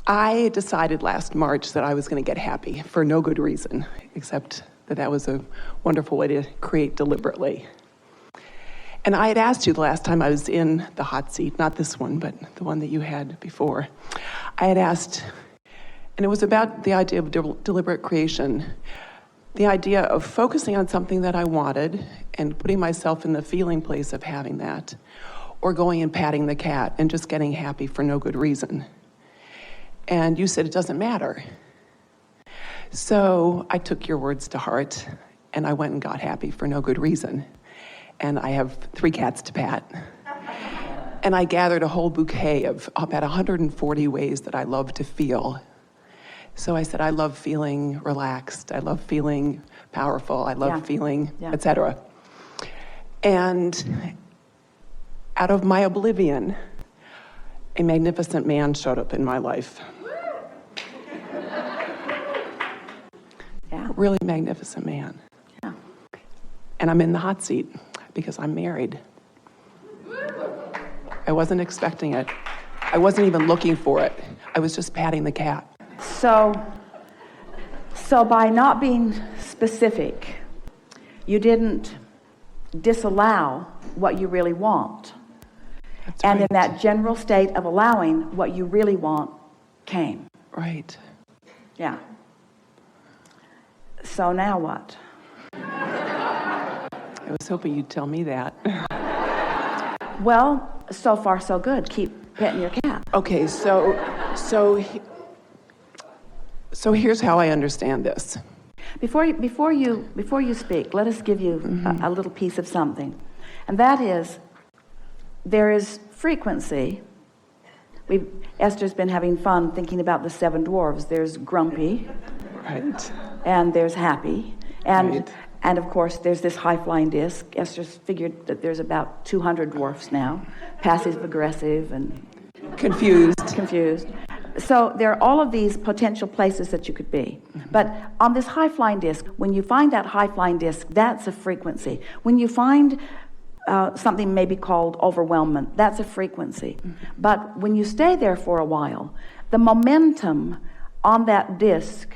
I decided last March that I was going to get happy for no good reason, except that that was a wonderful way to create deliberately. And I had asked you the last time I was in the hot seat, not this one, but the one that you had before. I had asked, and it was about the idea of deliberate creation, the idea of focusing on something that I wanted and putting myself in the feeling place of having that, or going and patting the cat and just getting happy for no good reason. And you said it doesn't matter. So I took your words to heart, and I went and got happy for no good reason. And I have 3 cats to pat. And I gathered a whole bouquet of about 140 ways that I love to feel. So I said, I love feeling relaxed. I love feeling powerful. I love feeling, etc. And out of my oblivion, a magnificent man showed up in my life. Really magnificent man. Yeah. And I'm in the hot seat because I'm married. I wasn't expecting it. I wasn't even looking for it. I was just patting the cat. So by not being specific, you didn't disallow what you really want. That's and right. In that general state of allowing, what you really want came. Right. Yeah. So now what? I was hoping you'd tell me that. Well, so far so good. Keep petting your cat. Okay, so here's how I understand this. Before you speak, let us give you a little piece of something. And that is, there is frequency. Esther's been having fun thinking about the 7 dwarves. There's grumpy. Right. And there's happy. And Right. and of course there's this high-flying disc. Esther's figured that there's about 200 dwarfs now. Passive aggressive and confused. So there are all of these potential places that you could be. But on this high-flying disc, when you find that high-flying disc, that's a frequency. When you find something maybe called overwhelmment, that's a frequency. But when you stay there for a while, the momentum on that disc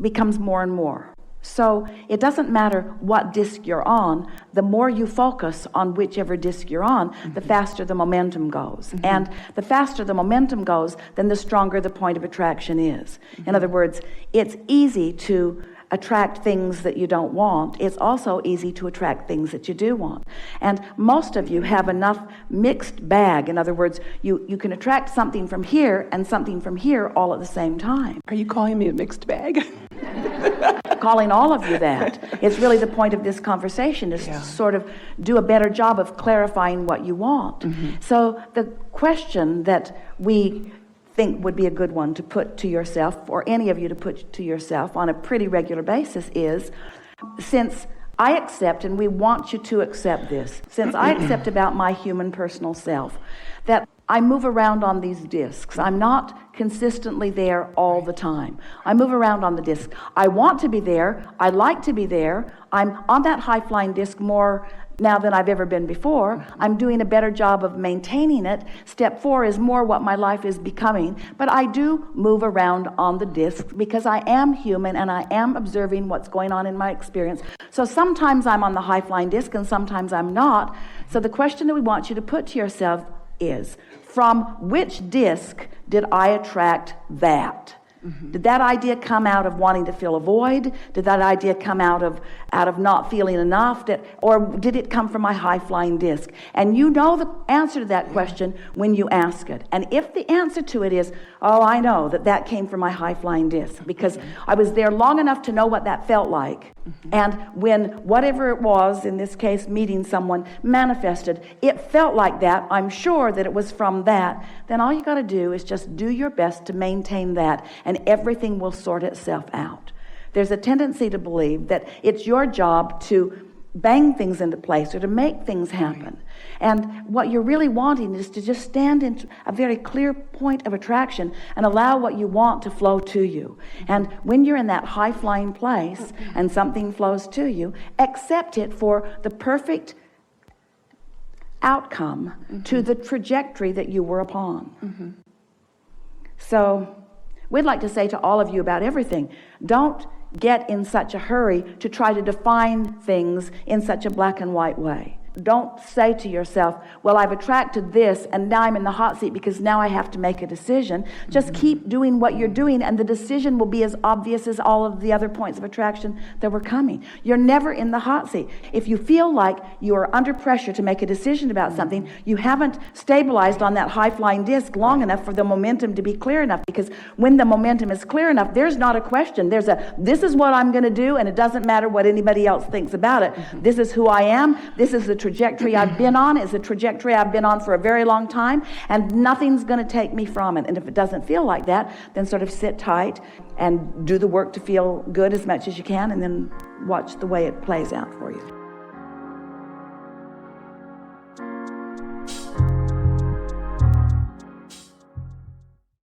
becomes more and more. So it doesn't matter what disc you're on, the more you focus on whichever disc you're on, the faster the momentum goes. And the faster the momentum goes, then the stronger the point of attraction is. In other words, it's easy to attract things that you don't want. It's also easy to attract things that you do want. And most of you have enough mixed bag. In other words, you can attract something from here and something from here all at the same time. Are you calling me a mixed bag? Calling all of you that. It's really the point of this conversation is to sort of do a better job of clarifying what you want. So the question that we think would be a good one to put to yourself, or any of you to put to yourself on a pretty regular basis, is, since I accept, and we want you to accept this, since I accept about my human personal self, that I move around on these discs. I'm not consistently there all the time. I move around on the disc. I want to be there. I like to be there. I'm on that high-flying disc more now than I've ever been before. I'm doing a better job of maintaining it. Step 4 is more what my life is becoming. But I do move around on the disc because I am human and I am observing what's going on in my experience. So sometimes I'm on the high-flying disc and sometimes I'm not. So the question that we want you to put to yourself is, from which disc did I attract that? Did that idea come out of wanting to fill a void? Did that idea come out of not feeling enough? Or did it come from my high-flying disc? And you know the answer to that question when you ask it. And if the answer to it is, oh, I know that came from my high-flying disc because I was there long enough to know what that felt like. And when whatever it was, in this case meeting someone, manifested, it felt like that, I'm sure that it was from that, then all you got to do is just do your best to maintain that, and everything will sort itself out. There's a tendency to believe that it's your job to bang things into place or to make things happen. And what you're really wanting is to just stand in a very clear point of attraction and allow what you want to flow to you. And when you're in that high-flying place and something flows to you, accept it for the perfect outcome to the trajectory that you were upon. So we'd like to say to all of you about everything, don't get in such a hurry to try to define things in such a black and white way. Don't say to yourself, well, I've attracted this and now I'm in the hot seat because now I have to make a decision. Just keep doing what you're doing and the decision will be as obvious as all of the other points of attraction that were coming. You're never in the hot seat. If you feel like you are under pressure to make a decision about something, you haven't stabilized on that high-flying disc long enough for the momentum to be clear enough, because when the momentum is clear enough, there's not a question. There's a, this is what I'm going to do and it doesn't matter what anybody else thinks about it. This is who I am. This is the trajectory I've been on. It's a trajectory I've been on for a very long time, and nothing's going to take me from it. And if it doesn't feel like that, then sort of sit tight and do the work to feel good as much as you can, and then watch the way it plays out for you.